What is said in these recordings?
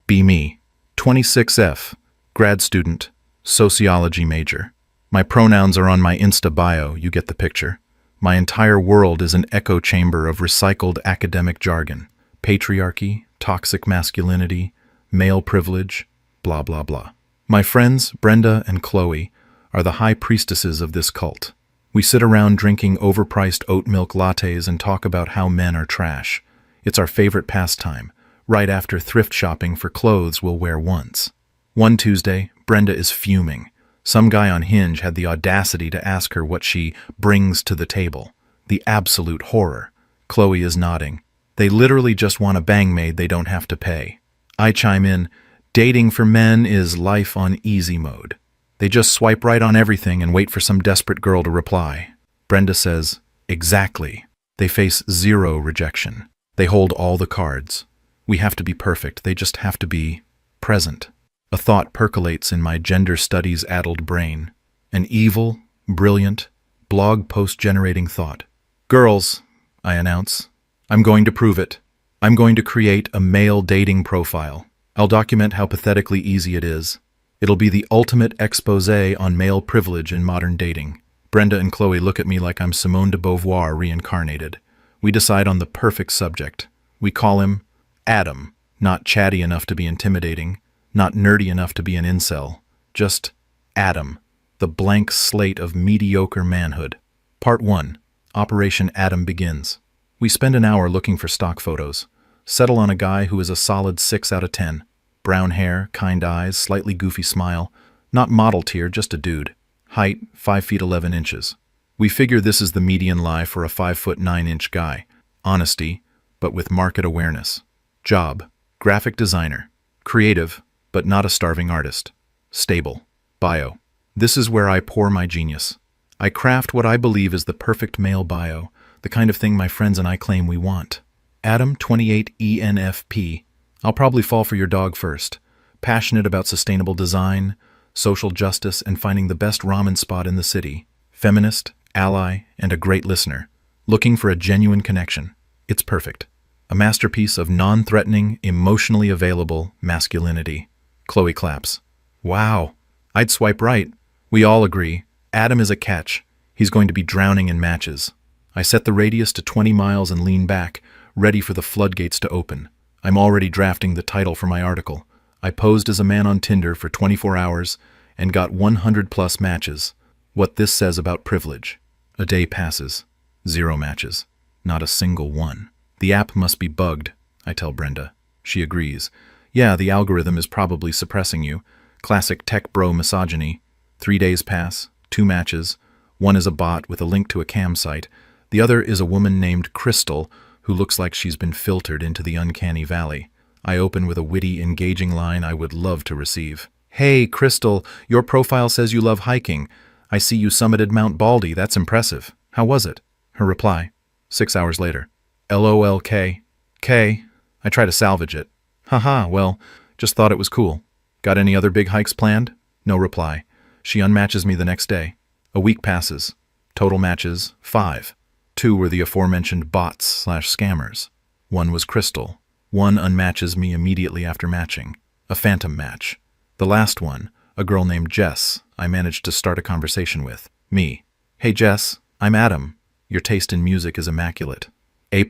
Be me. 26F. Grad student. Sociology major. My pronouns are on my Insta bio, you get the picture. My entire world is an echo chamber of recycled academic jargon. Patriarchy, toxic masculinity, male privilege, blah blah blah. My friends, Brenda and Chloe, are the high priestesses of this cult. We sit around drinking overpriced oat milk lattes and talk about how men are trash. It's our favorite pastime, right after thrift shopping for clothes we'll wear once. One Tuesday, Brenda is fuming. Some guy on Hinge had the audacity to ask her what she brings to the table. The absolute horror. Chloe is nodding. They literally just want a bang maid they don't have to pay. I chime in, dating for men is life on easy mode. They just swipe right on everything and wait for some desperate girl to reply. Brenda says, exactly. They face zero rejection. They hold all the cards. We have to be perfect. They just have to be present. A thought percolates in my gender studies-addled brain. An evil, brilliant, blog post-generating thought. Girls, I announce, I'm going to prove it. I'm going to create a male dating profile. I'll document how pathetically easy it is. It'll be the ultimate expose on male privilege in modern dating. Brenda and Chloe look at me like I'm Simone de Beauvoir reincarnated. We decide on the perfect subject. We call him Adam, not chatty enough to be intimidating, not nerdy enough to be an incel. Just Adam, the blank slate of mediocre manhood. Part 1. Operation Adam begins. We spend an hour looking for stock photos. Settle on a guy who is a solid 6 out of 10. Brown hair, kind eyes, slightly goofy smile. Not model tier, just a dude. Height, 5 feet 11 inches. We figure this is the median lie for a 5 foot 9 inch guy. Honesty, but with market awareness. Job, graphic designer. Creative, but not a starving artist. Stable. Bio. This is where I pour my genius. I craft what I believe is the perfect male bio, the kind of thing my friends and I claim we want. Adam, 28 ENFP. I'll probably fall for your dog first. Passionate about sustainable design, social justice, and finding the best ramen spot in the city. Feminist, ally, and a great listener. Looking for a genuine connection. It's perfect. A masterpiece of non-threatening, emotionally available masculinity. Chloe claps. Wow. I'd swipe right. We all agree. Adam is a catch. He's going to be drowning in matches. I set the radius to 20 miles and lean back, ready for the floodgates to open. I'm already drafting the title for my article. I posed as a man on Tinder for 24 hours and got 100 plus matches. What this says about privilege. A day passes. 0 matches. Not a single one. The app must be bugged, I tell Brenda. She agrees. Yeah, the algorithm is probably suppressing you. Classic tech bro misogyny. 3 days pass. 2 matches. One is a bot with a link to a cam site. The other is a woman named Crystal, who looks like she's been filtered into the uncanny valley. I open with a witty, engaging line I would love to receive. Hey, Crystal, your profile says you love hiking. I see you summited Mount Baldy. That's impressive. How was it? Her reply. 6 hours later. LOLK. K. I try to salvage it. Haha, well, just thought it was cool. Got any other big hikes planned? No reply. She unmatches me the next day. A week passes. Total matches, 5. 2 were the aforementioned bots/scammers. 1 was Crystal. 1 unmatches me immediately after matching. A phantom match. The last one, a girl named Jess, I managed to start a conversation with. Me. Hey Jess, I'm Adam. Your taste in music is immaculate. A+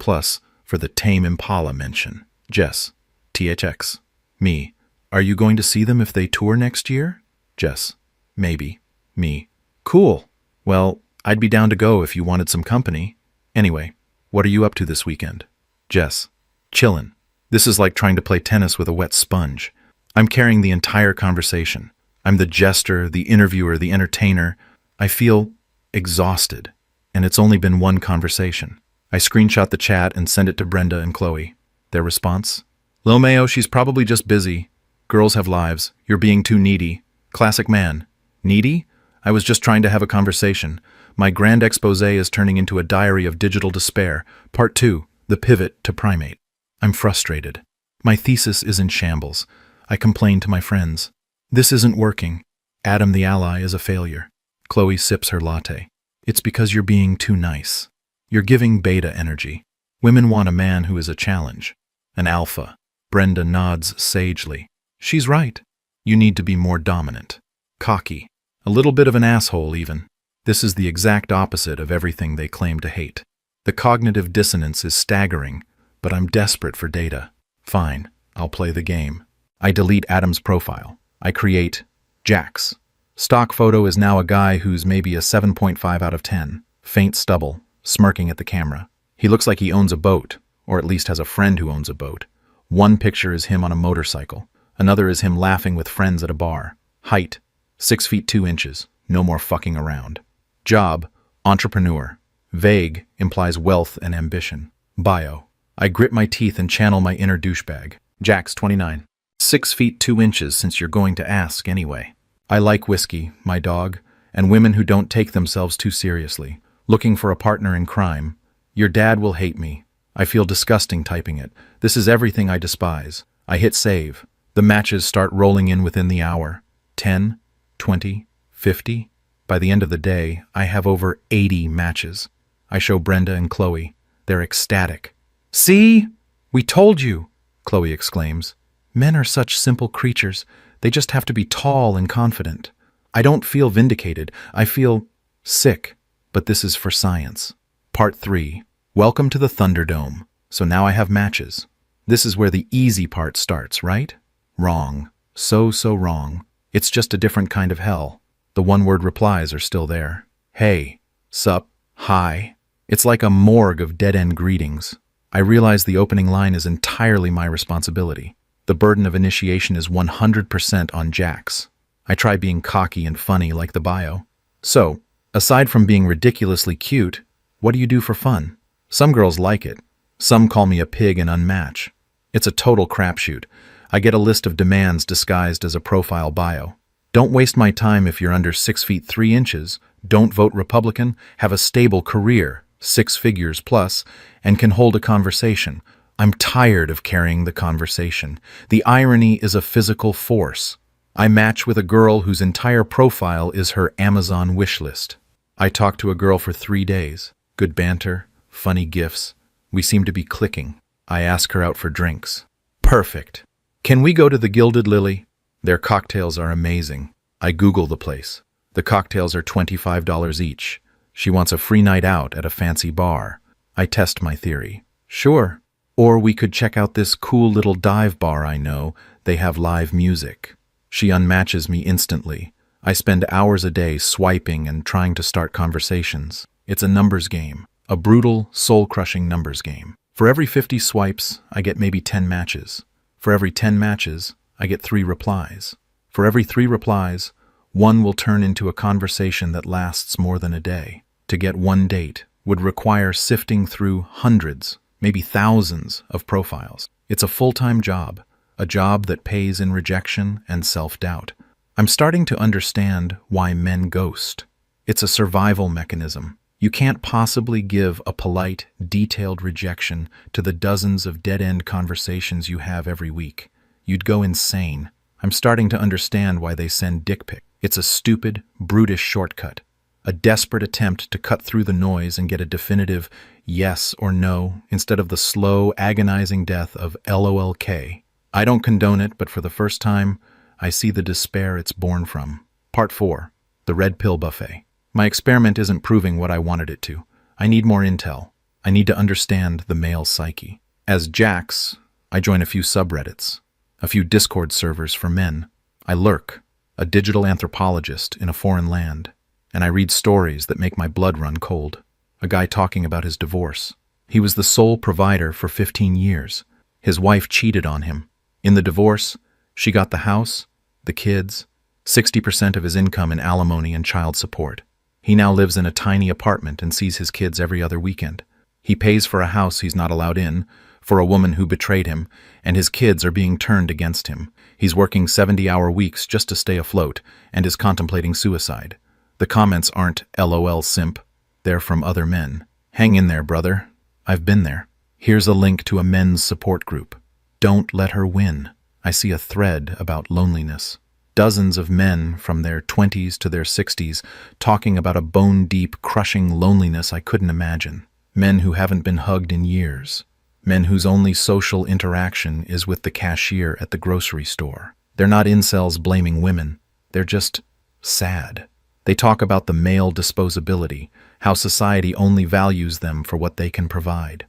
for the Tame Impala mention. Jess. THX. Me. Are you going to see them if they tour next year? Jess. Maybe. Me. Cool. Well, I'd be down to go if you wanted some company. Anyway, what are you up to this weekend? Jess. Chillin'. This is like trying to play tennis with a wet sponge. I'm carrying the entire conversation. I'm the jester, the interviewer, the entertainer. I feel exhausted. And it's only been 1 conversation. I screenshot the chat and send it to Brenda and Chloe. Their response? Lil Mayo, she's probably just busy. Girls have lives. You're being too needy. Classic man. Needy? I was just trying to have a conversation. My grand expose is turning into a diary of digital despair. Part 2, the pivot to primate. I'm frustrated. My thesis is in shambles. I complain to my friends. This isn't working. Adam the ally is a failure. Chloe sips her latte. It's because you're being too nice. You're giving beta energy. Women want a man who is a challenge. An alpha. Brenda nods sagely. She's right. You need to be more dominant. Cocky. A little bit of an asshole, even. This is the exact opposite of everything they claim to hate. The cognitive dissonance is staggering, but I'm desperate for data. Fine, I'll play the game. I delete Adam's profile. I create Jax. Stock photo is now a guy who's maybe a 7.5 out of 10. Faint stubble, smirking at the camera. He looks like he owns a boat, or at least has a friend who owns a boat. One picture is him on a motorcycle. Another is him laughing with friends at a bar. Height, 6 feet 2 inches. No more fucking around. Job, entrepreneur. Vague implies wealth and ambition. Bio. I grit my teeth and channel my inner douchebag. Jax, 29. 6 feet 2 inches since you're going to ask anyway. I like whiskey, my dog, and women who don't take themselves too seriously. Looking for a partner in crime. Your dad will hate me. I feel disgusting typing it. This is everything I despise. I hit save. The matches start rolling in within the hour. 10, 20, 50. By the end of the day, I have over 80 matches. I show Brenda and Chloe. They're ecstatic. See? We told you, Chloe exclaims. Men are such simple creatures. They just have to be tall and confident. I don't feel vindicated. I feel sick. But this is for science. Part 3. Welcome to the Thunderdome. So now I have matches. This is where the easy part starts, right? Wrong. So wrong. It's just a different kind of hell. The one-word replies are still there. Hey, sup, hi. It's like a morgue of dead-end greetings. I realize the opening line is entirely my responsibility. The burden of initiation is 100% on Jax. I try being cocky and funny like the bio. So, aside from being ridiculously cute, what do you do for fun? Some girls like it. Some call me a pig and unmatch. It's a total crapshoot. I get a list of demands disguised as a profile bio. Don't waste my time if you're under 6 feet 3 inches, don't vote Republican, have a stable career, 6 figures plus, and can hold a conversation. I'm tired of carrying the conversation. The irony is a physical force. I match with a girl whose entire profile is her Amazon wish list. I talk to a girl for 3 days. Good banter, funny gifs. We seem to be clicking. I ask her out for drinks. Perfect. Can we go to the Gilded Lily? Their cocktails are amazing. I Google the place. The cocktails are $25 each. She wants a free night out at a fancy bar. I test my theory. Sure. Or we could check out this cool little dive bar I know. They have live music. She unmatches me instantly. I spend hours a day swiping and trying to start conversations. It's a numbers game. A brutal, soul-crushing numbers game. For every 50 swipes, I get maybe 10 matches. For every 10 matches, I get 3 replies. For every 3 replies, 1 will turn into a conversation that lasts more than a day. To get 1 date would require sifting through hundreds, maybe thousands of profiles. It's a full-time job, a job that pays in rejection and self-doubt. I'm starting to understand why men ghost. It's a survival mechanism. You can't possibly give a polite, detailed rejection to the dozens of dead-end conversations you have every week. You'd go insane. I'm starting to understand why they send dick pics. It's a stupid, brutish shortcut. A desperate attempt to cut through the noise and get a definitive yes or no instead of the slow, agonizing death of LOLK. I don't condone it, but for the first time, I see the despair it's born from. Part 4. The Red Pill Buffet. My experiment isn't proving what I wanted it to. I need more intel. I need to understand the male psyche. As Jax, I join a few subreddits, a few Discord servers for men. I lurk, a digital anthropologist in a foreign land, and I read stories that make my blood run cold. A guy talking about his divorce. He was the sole provider for 15 years. His wife cheated on him. In the divorce, she got the house, the kids, 60% of his income in alimony and child support. He now lives in a tiny apartment and sees his kids every other weekend. He pays for a house he's not allowed in, for a woman who betrayed him, and his kids are being turned against him. He's working 70-hour weeks just to stay afloat and is contemplating suicide. The comments aren't LOL simp. They're from other men. Hang in there, brother. I've been there. Here's a link to a men's support group. Don't let her win. I see a thread about loneliness. Dozens of men from their 20s to their 60s talking about a bone-deep, crushing loneliness I couldn't imagine. Men who haven't been hugged in years. Men whose only social interaction is with the cashier at the grocery store. They're not incels blaming women. They're just sad. They talk about the male disposability, how society only values them for what they can provide.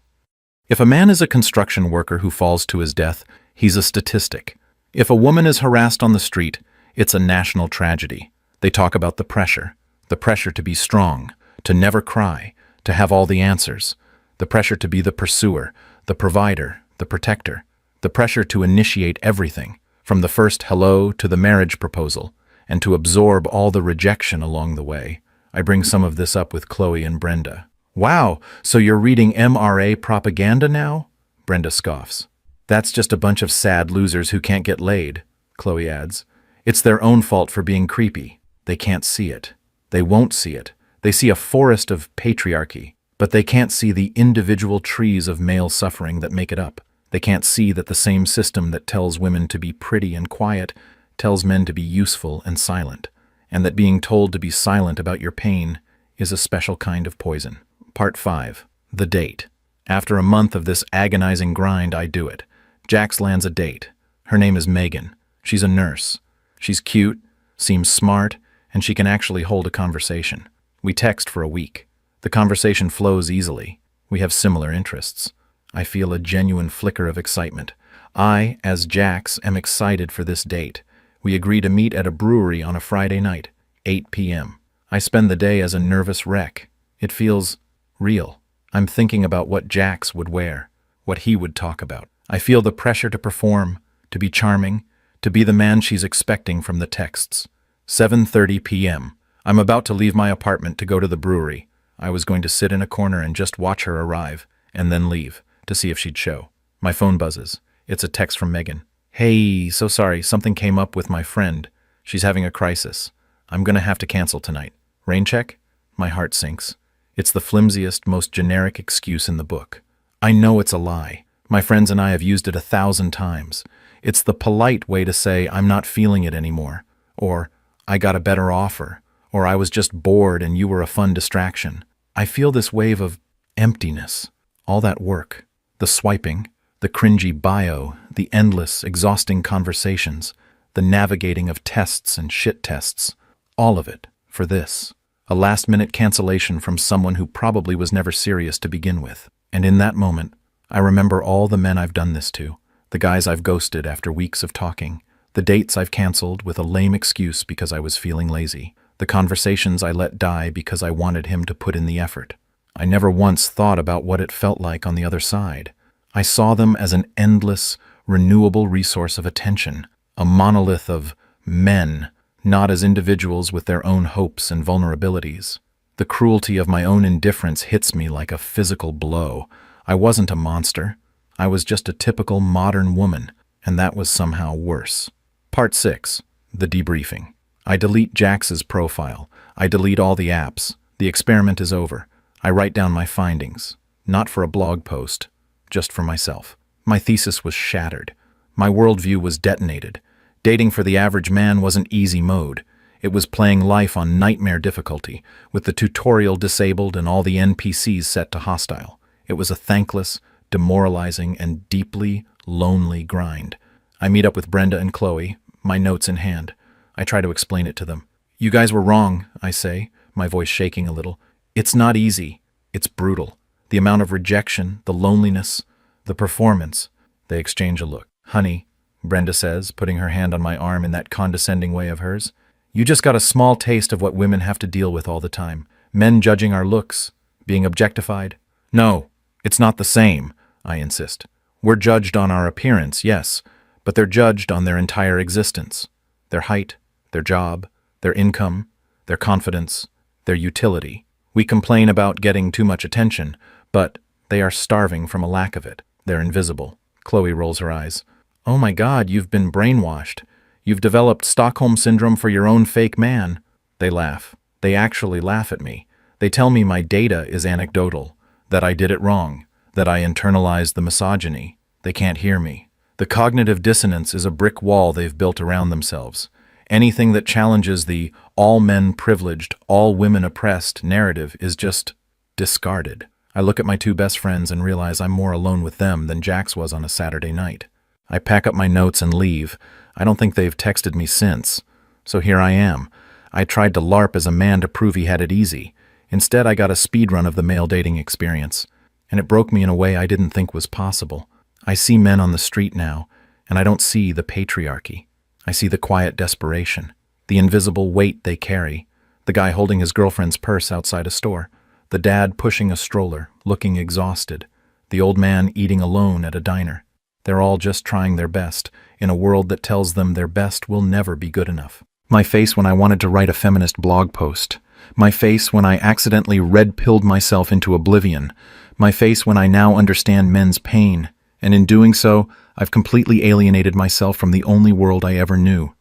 If a man is a construction worker who falls to his death, he's a statistic. If a woman is harassed on the street, it's a national tragedy. They talk about the pressure to be strong, to never cry, to have all the answers, the pressure to be the pursuer, the provider, the protector, the pressure to initiate everything, from the first hello to the marriage proposal, and to absorb all the rejection along the way. I bring some of this up with Chloe and Brenda. Wow, so you're reading MRA propaganda now? Brenda scoffs. That's just a bunch of sad losers who can't get laid, Chloe adds. It's their own fault for being creepy. They can't see it. They won't see it. They see a forest of patriarchy, but they can't see the individual trees of male suffering that make it up. They can't see that the same system that tells women to be pretty and quiet tells men to be useful and silent, and that being told to be silent about your pain is a special kind of poison. Part 5. The date. After a month of this agonizing grind, I do it. Jax lands a date. Her name is Megan. She's a nurse. She's cute, seems smart, and she can actually hold a conversation. We text for a week. The conversation flows easily. We have similar interests. I feel a genuine flicker of excitement. I, as Jax, am excited for this date. We agree to meet at a brewery on a Friday night, 8 p.m. I spend the day as a nervous wreck. It feels real. I'm thinking about what Jax would wear, what he would talk about. I feel the pressure to perform, to be charming, to be the man she's expecting from the texts. 7:30 p.m. I'm about to leave my apartment to go to the brewery. I was going to sit in a corner and just watch her arrive, and then leave, to see if she'd show. My phone buzzes. It's a text from Megan. Hey, so sorry, something came up with my friend. She's having a crisis. I'm gonna have to cancel tonight. Rain check? My heart sinks. It's the flimsiest, most generic excuse in the book. I know it's a lie. My friends and I have used it 1,000 times. It's the polite way to say I'm not feeling it anymore, or I got a better offer, or I was just bored and you were a fun distraction. I feel this wave of emptiness. All that work, the swiping, the cringy bio, the endless, exhausting conversations, the navigating of tests and shit tests, all of it for this. A last-minute cancellation from someone who probably was never serious to begin with. And in that moment, I remember all the men I've done this to, the guys I've ghosted after weeks of talking, the dates I've canceled with a lame excuse because I was feeling lazy, the conversations I let die because I wanted him to put in the effort. I never once thought about what it felt like on the other side. I saw them as an endless, renewable resource of attention, a monolith of men, not as individuals with their own hopes and vulnerabilities. The cruelty of my own indifference hits me like a physical blow. I wasn't a monster. I was just a typical modern woman, and that was somehow worse. Part 6. The debriefing. I delete Jax's profile. I delete all the apps. The experiment is over. I write down my findings, not for a blog post, just for myself. My thesis was shattered. My worldview was detonated. Dating for the average man wasn't easy mode. It was playing life on nightmare difficulty, with the tutorial disabled and all the NPCs set to hostile. It was a thankless, demoralizing, and deeply lonely grind. I meet up with Brenda and Chloe, my notes in hand. I try to explain it to them. You guys were wrong, I say, my voice shaking a little. It's not easy. It's brutal. The amount of rejection, the loneliness, the performance. They exchange a look. Honey, Brenda says, putting her hand on my arm in that condescending way of hers. You just got a small taste of what women have to deal with all the time. Men judging our looks, being objectified. No, it's not the same, I insist. We're judged on our appearance, yes, but they're judged on their entire existence. Their height, their job, their income, their confidence, their utility. We complain about getting too much attention, but they are starving from a lack of it. They're invisible. Chloe rolls her eyes. Oh my God, you've been brainwashed. You've developed Stockholm Syndrome for your own fake man. They laugh. They actually laugh at me. They tell me my data is anecdotal, that I did it wrong, that I internalized the misogyny. They can't hear me. The cognitive dissonance is a brick wall they've built around themselves. Anything that challenges the all men privileged, all women oppressed narrative is just discarded. I look at my two best friends and realize I'm more alone with them than Jax was on a Saturday night. I pack up my notes and leave. I don't think they've texted me since. So here I am. I tried to LARP as a man to prove he had it easy. Instead, I got a speed run of the male dating experience. And it broke me in a way I didn't think was possible. I see men on the street now, and I don't see the patriarchy. I see the quiet desperation, the invisible weight they carry, the guy holding his girlfriend's purse outside a store, the dad pushing a stroller, looking exhausted, the old man eating alone at a diner. They're all just trying their best, in a world that tells them their best will never be good enough. My face when I wanted to write a feminist blog post. My face when I accidentally red-pilled myself into oblivion. My face when I now understand men's pain, and in doing so, I've completely alienated myself from the only world I ever knew.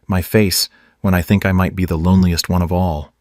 My face when I think I might be the loneliest one of all.